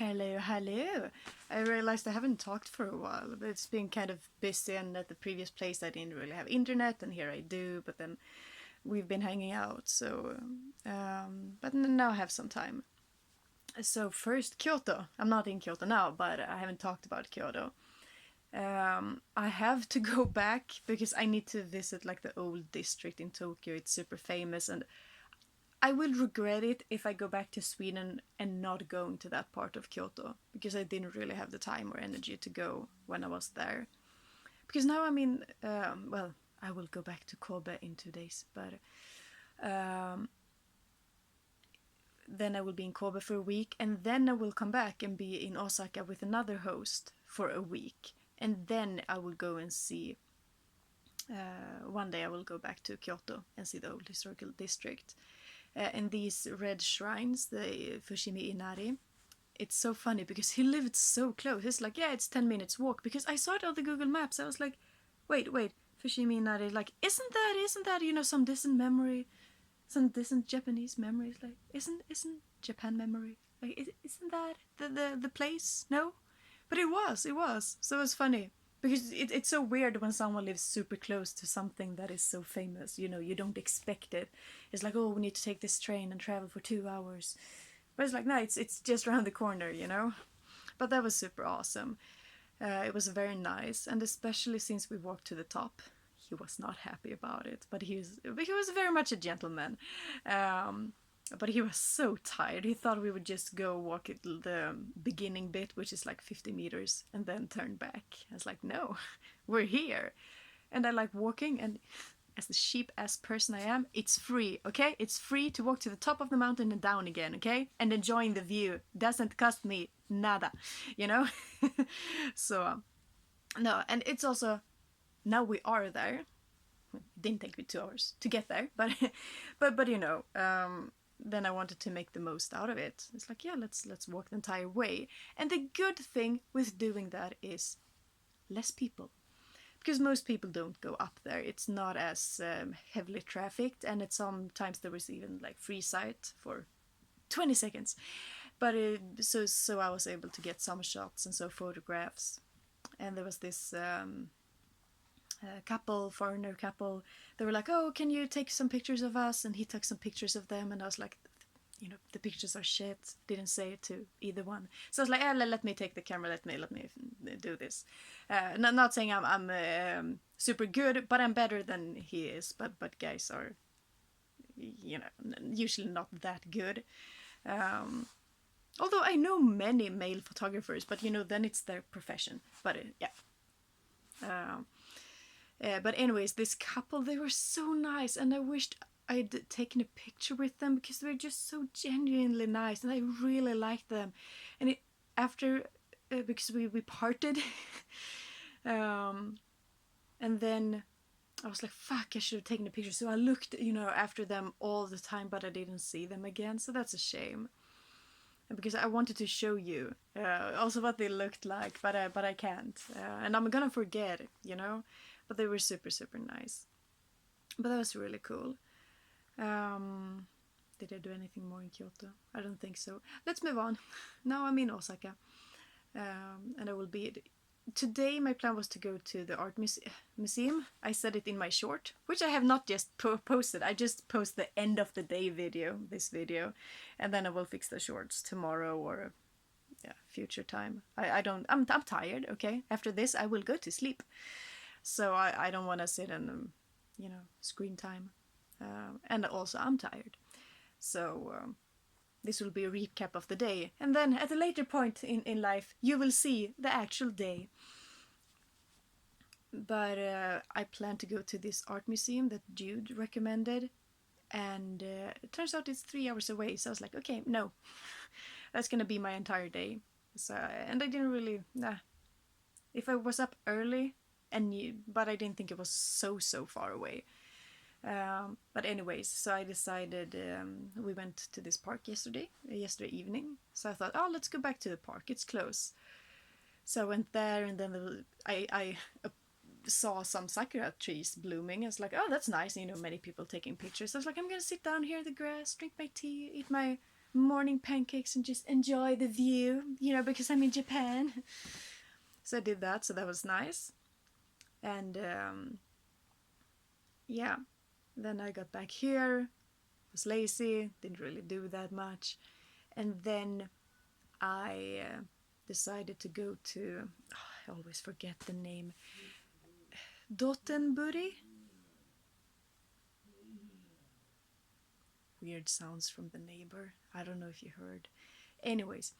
Hello, hello. I realized I haven't talked for a while, but it's been kind of busy, and at the previous place I didn't really have internet, and here I do, but then we've been hanging out, so. But now I have some time. So, first, Kyoto. I'm not in Kyoto now, but I haven't talked about Kyoto. I have to go back because I need to visit like the old district in Tokyo. It's super famous, and I will regret it if I go back to Sweden and not going to that part of Kyoto because I didn't really have the time or energy to go when I was there. Because now I'm in, well, I will go back to Kobe in 2 days, but then I will be in Kobe for a week, and then I will come back and be in Osaka with another host for a week, and then I will go and see. One day I will go back to Kyoto and see the old historical district. And these red shrines, the Fushimi Inari, it's so funny because he lived so close. It's like, yeah, it's 10 minutes walk, because I saw it on the Google Maps. I was like, wait, Fushimi Inari, like, isn't that, some distant memory, some distant Japanese memories, like, isn't Japan memory, like, isn't that the place? No, but it was, so it was funny. Because it's so weird when someone lives super close to something that is so famous. You don't expect it. It's like, oh, we need to take this train and travel for 2 hours. But it's like, no, it's just around the corner, But that was super awesome. It was very nice. And especially since we walked to the top, he was not happy about it. But he was very much a gentleman. But he was so tired. He thought we would just go walk the beginning bit, which is like 50 meters, and then turn back. I was like, no, we're here. And I like walking, and as the sheep-ass person I am, it's free, okay? It's free to walk to the top of the mountain and down again, okay? And enjoying the view. Doesn't cost me nada, So, no, and it's also, now we are there. It didn't take me 2 hours to get there, but then I wanted to make the most out of it. It's like, yeah, let's walk the entire way. And the good thing with doing that is less people. Because most people don't go up there. It's not as heavily trafficked, and sometimes there was even like free sight for 20 seconds. But so I was able to get some shots and photographs. And there was this foreigner couple, they were like, oh, can you take some pictures of us? And he took some pictures of them, and I was like, the pictures are shit. Didn't say it to either one. So I was like, let me take the camera, let me do this. Not saying I'm super good, but I'm better than he is. But guys are, usually not that good. Although I know many male photographers, but then it's their profession. But yeah. But anyways, this couple, they were so nice, and I wished I'd taken a picture with them because they were just so genuinely nice, and I really liked them. And after, because we parted, and then I was like, fuck, I should have taken a picture. So I looked, after them all the time, but I didn't see them again, so that's a shame. Because I wanted to show you also what they looked like, but I can't, and I'm gonna forget, But they were super, super nice. But that was really cool. Did I do anything more in Kyoto? I don't think so. Let's move on. Now I'm in Osaka, and I will be. Today my plan was to go to the art museum. I said it in my short, which I have not just posted. I just post the end of the day video, this video, and then I will fix the shorts tomorrow or future time. I'm tired. Okay, after this I will go to sleep. So I don't want to sit and screen time, and also I'm tired. So this will be a recap of the day, and then at a later point in life you will see the actual day. But I plan to go to this art museum that Jude recommended, and it turns out it's 3 hours away. So I was like, okay, no, that's gonna be my entire day. So, and I didn't really, if I was up early. But I didn't think it was so far away. But anyways, so I decided, we went to this park yesterday evening. So I thought, oh, let's go back to the park. It's close. So I went there, and then I saw some Sakura trees blooming. I was like, oh, that's nice. Many people taking pictures. So I was like, I'm gonna sit down here in the grass, drink my tea, eat my morning pancakes and just enjoy the view, because I'm in Japan. So I did that, so that was nice. And yeah, then I got back here, was lazy, didn't really do that much. And then I decided to go to, I always forget the name, Dotonbori? Weird sounds from the neighbor. I don't know if you heard. Anyways,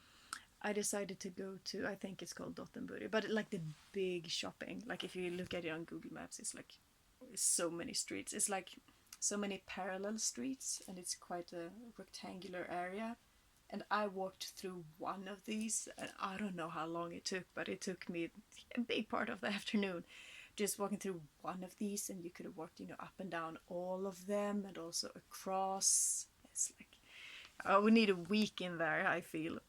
I decided to go to, I think it's called Dotonbori, but like the big shopping. Like if you look at it on Google Maps, it's like so many streets. It's like so many parallel streets, and it's quite a rectangular area. And I walked through one of these, and I don't know how long it took, but it took me a big part of the afternoon just walking through one of these, and you could have walked, up and down all of them, and also across. It's like, I would need a week in there, I feel.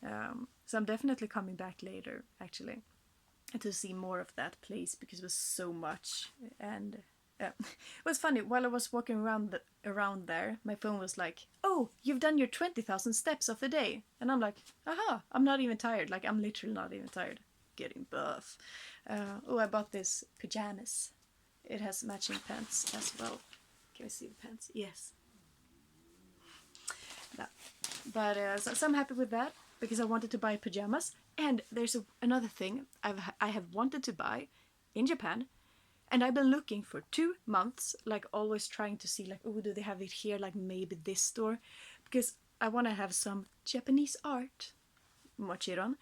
So I'm definitely coming back later, actually, to see more of that place because it was so much. And it was funny, while I was walking around there, my phone was like, "Oh, you've done your 20,000 steps of the day," and I'm like, "Aha! I'm not even tired. Like I'm literally not even tired. Getting buff." I bought this pajamas. It has matching pants as well. Can we see the pants? Yes. No. But so I'm happy with that because I wanted to buy pajamas. And there's another thing I have wanted to buy in Japan, and I've been looking for 2 months, like always trying to see, like, oh, do they have it here? Like maybe this store, because I want to have some Japanese art, mochiron,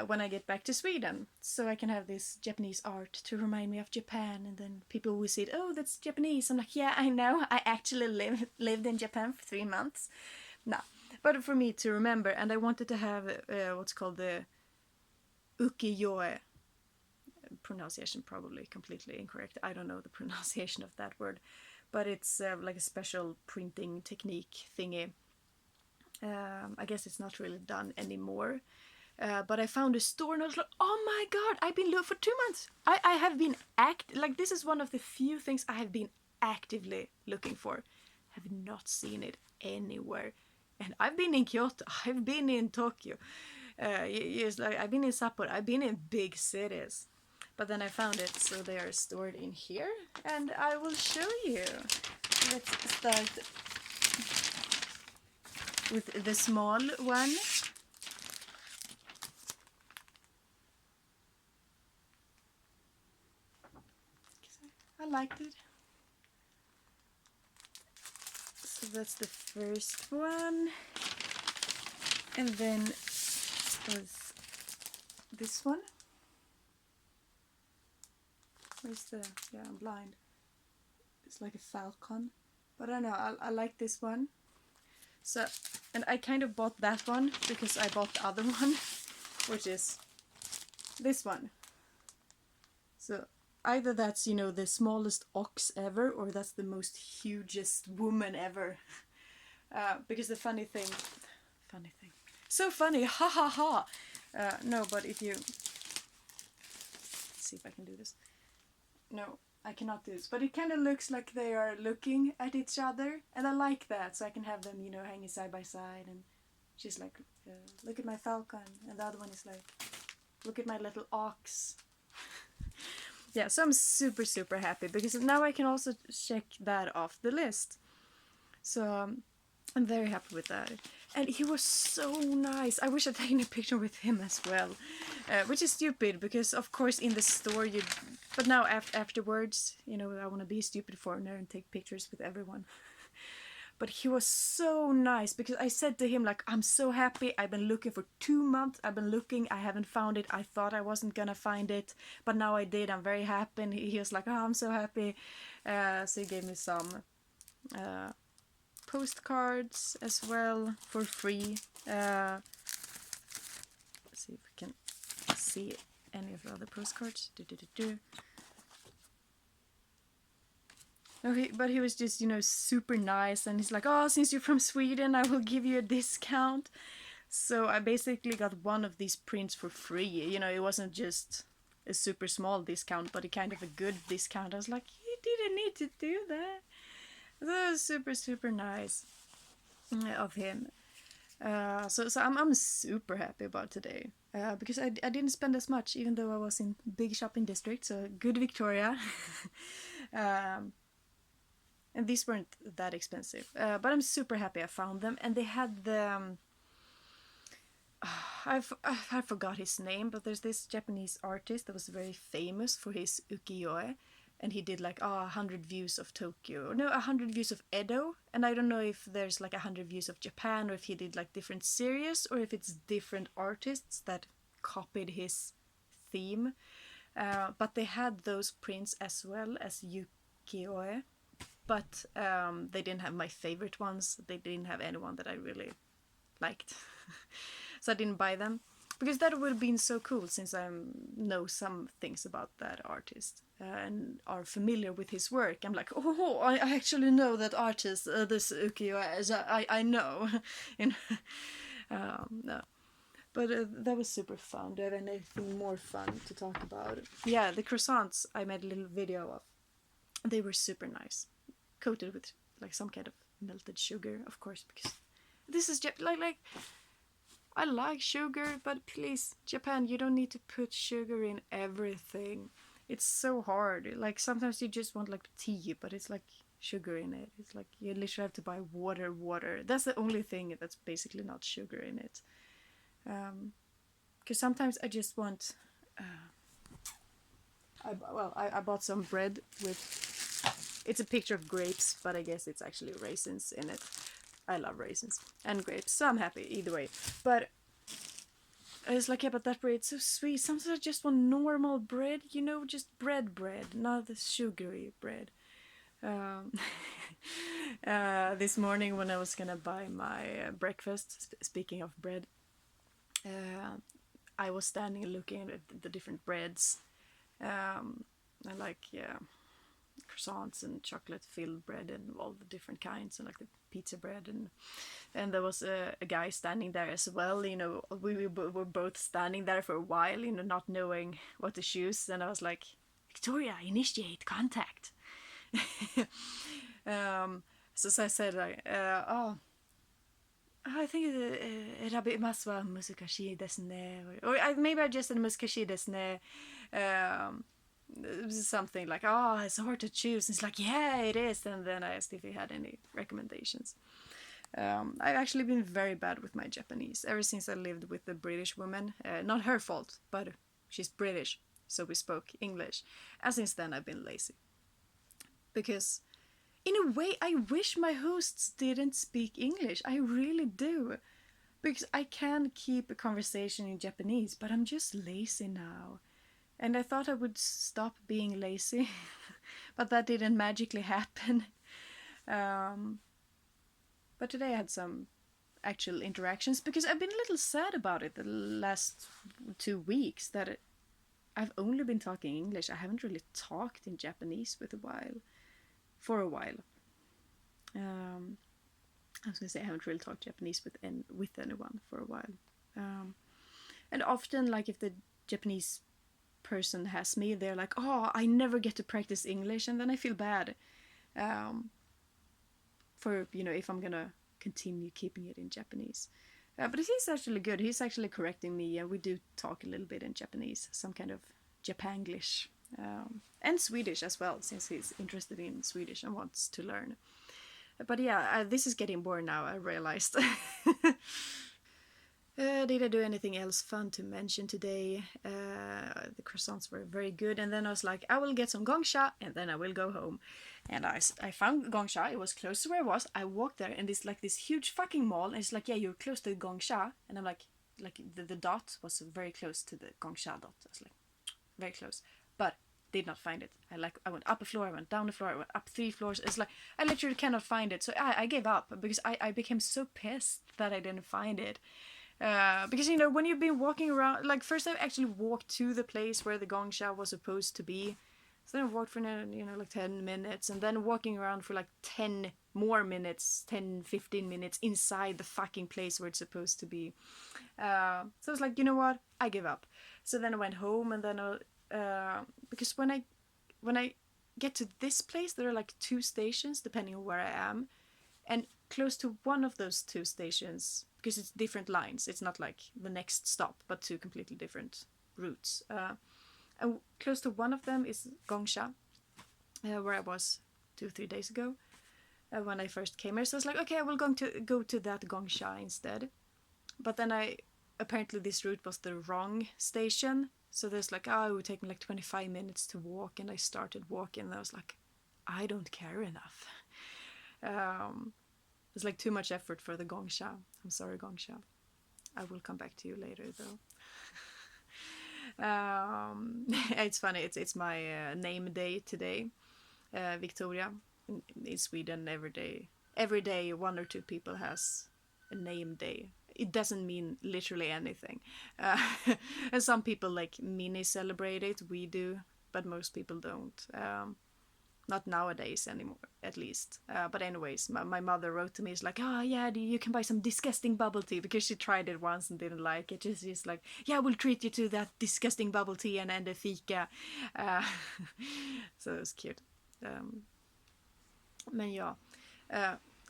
when I get back to Sweden, so I can have this Japanese art to remind me of Japan. And then people will say, "Oh, that's Japanese." I'm like, "Yeah, I know. I actually lived in Japan for 3 months." No, but for me to remember, and I wanted to have what's called the ukiyo-e. Pronunciation probably completely incorrect. I don't know the pronunciation of that word, but it's like a special printing technique thingy. I guess it's not really done anymore. But I found a store and I was like, "Oh my god, I've been looking for 2 months. I have been like, this is one of the few things I have been actively looking for. Have not seen it anywhere. And I've been in Kyoto, I've been in Tokyo, like I've been in Sapporo, I've been in big cities. But then I found it, so they are stored in here, and I will show you. Let's start with the small one. I liked it. So that's the first one. And then was this one. Where's the... Yeah, I'm blind. It's like a falcon. But I don't know, I like this one. So, and I kind of bought that one because I bought the other one, which is this one. So either that's, the smallest ox ever, or that's the most hugest woman ever. Because the funny thing, so funny, ha ha ha. No, but if you, let's see if I can do this. No, I cannot do this, but it kind of looks like they are looking at each other, and I like that, so I can have them, hanging side by side, and she's like, look at my falcon, and the other one is like, look at my little ox. Yeah, so I'm super, super happy, because now I can also check that off the list. So I'm very happy with that. And he was so nice. I wish I'd taken a picture with him as well. Which is stupid, because of course in the store you... But now afterwards, I want to be a stupid foreigner and take pictures with everyone. But he was so nice, because I said to him, like, I'm so happy. I've been looking for 2 months. I've been looking. I haven't found it. I thought I wasn't gonna find it, but now I did. I'm very happy. And he was like, oh, I'm so happy. So he gave me some postcards as well for free. Let's see if we can see any of the other postcards. No, but he was just, super nice, and he's like, oh, since you're from Sweden, I will give you a discount. So I basically got one of these prints for free. It wasn't just a super small discount, but a kind of a good discount. I was like, you didn't need to do that. That was super, super nice of him. So I'm super happy about today because I didn't spend as much, even though I was in big shopping district. So good Victoria. um, and these weren't that expensive, but I'm super happy I found them. And they had the I forgot his name, but there's this Japanese artist that was very famous for his ukiyo-e, and he did like 100 views of Tokyo, no, 100 views of Edo, and I don't know if there's like 100 views of Japan, or if he did like different series, or if it's different artists that copied his theme. But they had those prints as well as ukiyo-e, but they didn't have my favorite ones. They didn't have anyone that I really liked. So I didn't buy them because that would have been so cool, since I know some things about that artist and are familiar with his work. I'm like, oh, I actually know that artist, this ukiyo-e. I know. You know? No. But that was super fun. Do I have anything more fun to talk about? Yeah, the croissants I made a little video of. They were super nice, coated with like some kind of melted sugar, of course, because this is like I like sugar, but please, Japan, you don't need to put sugar in everything. It's so hard. Like sometimes you just want like tea, but it's like sugar in it. It's like you literally have to buy water. That's the only thing that's basically not sugar in it. Because sometimes I just want. I bought some bread with. It's a picture of grapes, but I guess it's actually raisins in it. I love raisins and grapes, so I'm happy either way. But it's like, yeah, but that bread's so sweet. Sometimes I just want normal bread, just bread, not the sugary bread. Um, this morning when I was gonna buy my breakfast, speaking of bread, I was standing looking at the different breads. I like, yeah, croissants and chocolate filled bread and all the different kinds, and like the pizza bread, and there was a guy standing there as well. We were both standing there for a while, not knowing what to choose, and I was like, Victoria, initiate contact. So I said like, I think rabimasu wa musukashi desu ne, or maybe I just said musukashi desu ne. Something like, it's hard to choose. It's like, yeah, it is. And then I asked if he had any recommendations. I've actually been very bad with my Japanese ever since I lived with a British woman. Not her fault, but she's British, so we spoke English. And since then, I've been lazy. Because, in a way, I wish my hosts didn't speak English. I really do. Because I can keep a conversation in Japanese, but I'm just lazy now. And I thought I would stop being lazy, but that didn't magically happen. But today I had some actual interactions, because I've been a little sad about it the last 2 weeks, that I've only been talking English. I haven't really talked in Japanese for a while. I was going to say I haven't really talked Japanese with anyone for a while. And often, like, if the Japanese person has me, they're like, oh, I never get to practice English, and then I feel bad for if I'm gonna continue keeping it in Japanese. But he's actually good. He's actually correcting me, and we do talk a little bit in Japanese, some kind of Japanglish, and Swedish as well, since he's interested in Swedish and wants to learn. But yeah, this is getting boring now, I realized. Did I do anything else fun to mention today? The croissants were very good, and then I was like, I will get some gongsha, and then I will go home. And I found gongsha. It was close to where I was. I walked there, and it's like this huge fucking mall, and it's like, yeah, you're close to the gongsha, and I'm like the dot was very close to the gongsha dot. I was like, very close, but did not find it. I went up a floor, I went down a floor, I went up 3 floors. It's like I literally cannot find it, so I gave up, because I became so pissed that I didn't find it. Because when you've been walking around, like, first I actually walked to the place where the gongsha was supposed to be, so then I walked for like 10 minutes, and then walking around for like 10 more minutes, 10-15 minutes inside the fucking place where it's supposed to be. So I was like, you know what, I give up. So then I went home, and then because when I get to this place, there are like 2 stations depending on where I am, and close to one of those 2 stations because it's different lines. It's not like the next stop, but two completely different routes. And close to one of them is Gongsha, where I was 2-3 days ago when I first came here. So I was like, okay, I will go to that Gongsha instead. But then apparently this route was the wrong station. So there's like, oh, it would take me like 25 minutes to walk, and I started walking, and I was like, I don't care enough. It's like too much effort for the Gongsha. I'm sorry, Gongsha. I will come back to you later, though. It's funny. It's my name day today, Victoria. In Sweden, every day, one or two people has a name day. It doesn't mean literally anything, and some people like mini celebrate it. We do, but most people don't. Not nowadays anymore, at least. But anyways, my mother wrote to me, it's like, oh yeah, you can buy some disgusting bubble tea, because she tried it once and didn't like it. She's like, yeah, we'll treat you to that disgusting bubble tea and a fika. So it was cute. Men ja.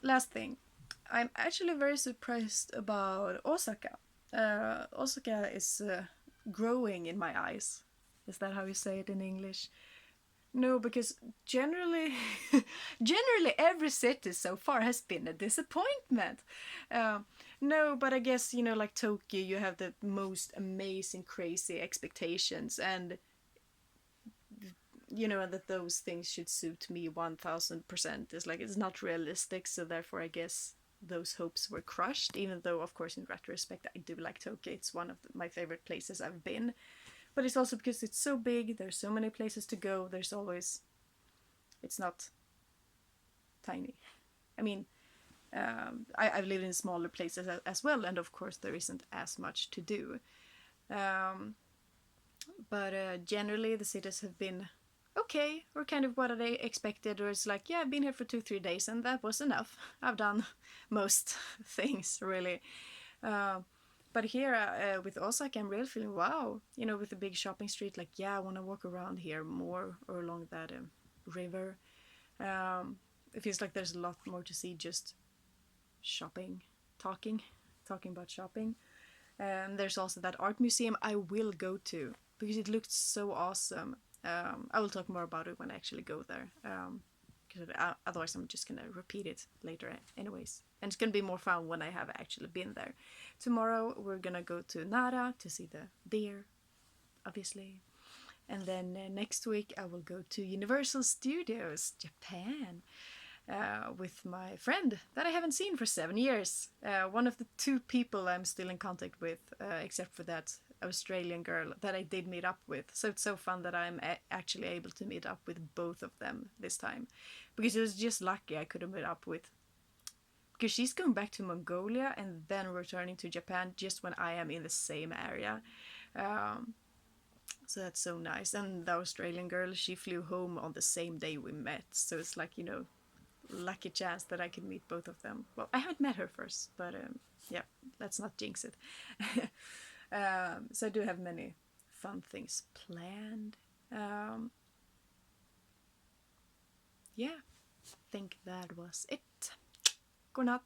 Last thing. I'm actually very surprised about Osaka. Osaka is growing in my eyes. Is that how you say it in English? No, because generally, generally every city so far has been a disappointment. No, but I guess, like Tokyo, you have the most amazing, crazy expectations, and that those things should suit me 1000%. It's like it's not realistic, so therefore I guess those hopes were crushed. Even though, of course, in retrospect, I do like Tokyo. It's one of my favorite places I've been. But it's also because it's so big, there's so many places to go, it's not tiny. I mean, I've lived in smaller places as well, and of course there isn't as much to do. But generally the cities have been okay, or kind of what I expected, or it's like, yeah, I've been here for 2-3 days and that was enough. I've done most things, really. But here with Osaka, I'm really feeling, wow, with the big shopping street, like, yeah, I want to walk around here more, or along that river. It feels like there's a lot more to see, just shopping, talking about shopping. There's also that art museum I will go to, because it looked so awesome. I will talk more about it when I actually go there. Because otherwise I'm just gonna repeat it later anyways. And it's gonna be more fun when I have actually been there. Tomorrow we're gonna go to Nara to see the deer, obviously. And then next week I will go to Universal Studios, Japan, with my friend that I haven't seen for 7 years. One of the 2 people I'm still in contact with, except for that Australian girl that I did meet up with. So it's so fun that I'm actually able to meet up with both of them this time. Because it was just lucky I could have met up with. Because she's going back to Mongolia and then returning to Japan just when I am in the same area. So that's so nice. And the Australian girl, she flew home on the same day we met. So it's like, lucky chance that I could meet both of them. Well, I haven't met her first, but yeah, let's not jinx it. So I do have many fun things planned. Yeah, I think that was it. Good night.